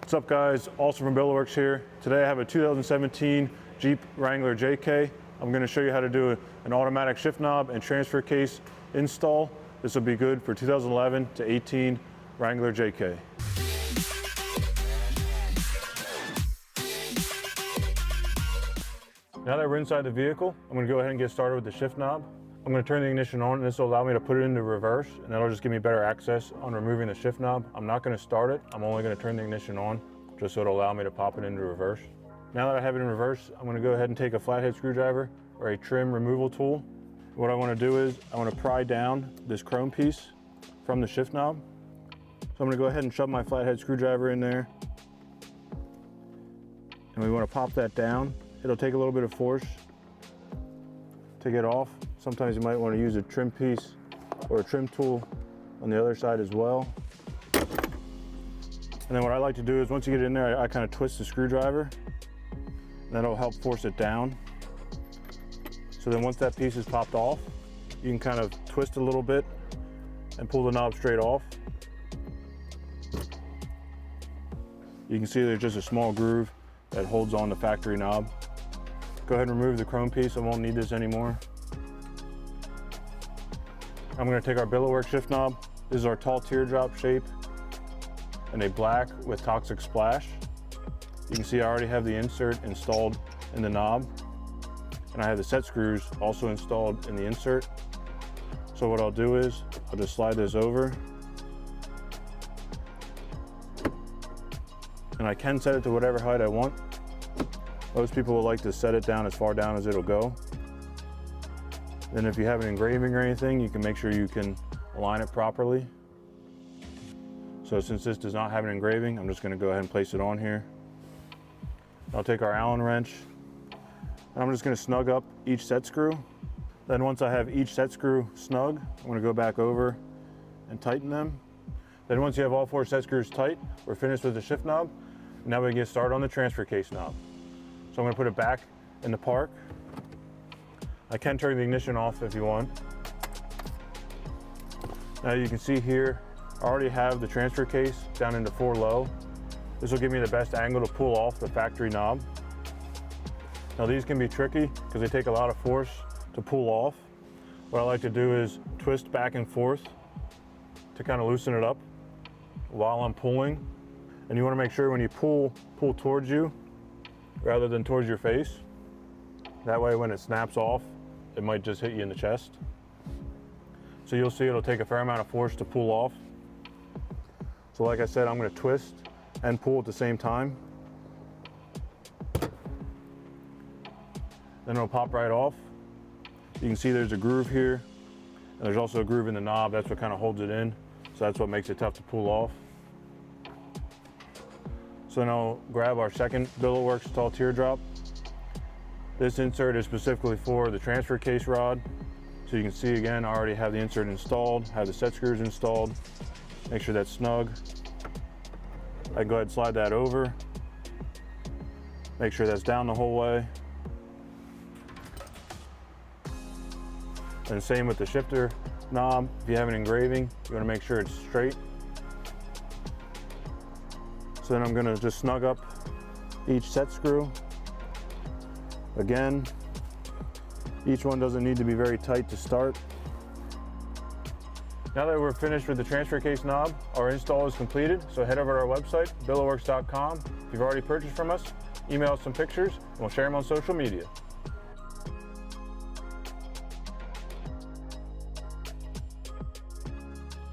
What's up guys, Austin from Billetworkz here. Today I have a 2017 Jeep Wrangler JK. I'm going to show you how to do an automatic shift knob and transfer case install. This will be good for 2011 to 18 Wrangler JK. Now that we're inside the vehicle, I'm going to go ahead and get started with the shift knob. I'm going to turn the ignition on, and this will allow me to put it into reverse, and that'll just give me better access on removing the shift knob. I'm not going to start it. I'm only going to turn the ignition on, just so it'll allow me to pop it into reverse. Now that I have it in reverse, I'm going to go ahead and take a flathead screwdriver or a trim removal tool. What I want to do is I want to pry down this chrome piece from the shift knob. So I'm going to go ahead and shove my flathead screwdriver in there, and we want to pop that down. It'll take a little bit of force to get off. Sometimes you might want to use a trim piece or a trim tool on the other side as well. And then what I like to do is once you get it in there, I kind of twist the screwdriver, and that'll help force it down. So then once that piece is popped off, you can kind of twist a little bit and pull the knob straight off. You can see there's just a small groove that holds on the factory knob. Go ahead and remove the chrome piece. I won't need this anymore. I'm going to take our Billetworkz shift knob. This is our tall teardrop shape and a black with toxic splash. You can see I already have the insert installed in the knob, and I have the set screws also installed in the insert. So what I'll do is I'll just slide this over, and I can set it to whatever height I want. Most people will like to set it down as far down as it'll go. Then if you have an engraving or anything, you can make sure you can align it properly. So since this does not have an engraving, I'm just going to go ahead and place it on here. I'll take our Allen wrench, and I'm just going to snug up each set screw. Then once I have each set screw snug, I'm going to go back over and tighten them. Then once you have all 4 set screws tight, we're finished with the shift knob. Now we can get started on the transfer case knob. So I'm going to put it back in the park. I can turn the ignition off if you want. Now you can see here, I already have the transfer case down into 4 low. This will give me the best angle to pull off the factory knob. Now these can be tricky because they take a lot of force to pull off. What I like to do is twist back and forth to kind of loosen it up while I'm pulling. And you want to make sure when you pull towards you rather than towards your face. That way when it snaps off, it might just hit you in the chest. So you'll see it'll take a fair amount of force to pull off. So like I said, I'm going to twist and pull at the same time. Then it'll pop right off. You can see there's a groove here, and there's also a groove in the knob. That's what kind of holds it in. So that's what makes it tough to pull off. So now I'll grab our second Billetworkz tall teardrop. This insert is specifically for the transfer case rod. So you can see again, I already have the insert installed, have the set screws installed. Make sure that's snug. I can go ahead and slide that over. Make sure that's down the whole way. And same with the shifter knob. If you have an engraving, you want to make sure it's straight. So then I'm going to just snug up each set screw. Again, each one doesn't need to be very tight to start. Now that we're finished with the transfer case knob, our install is completed. So head over to our website, billetworkz.com. If you've already purchased from us, email us some pictures and we'll share them on social media.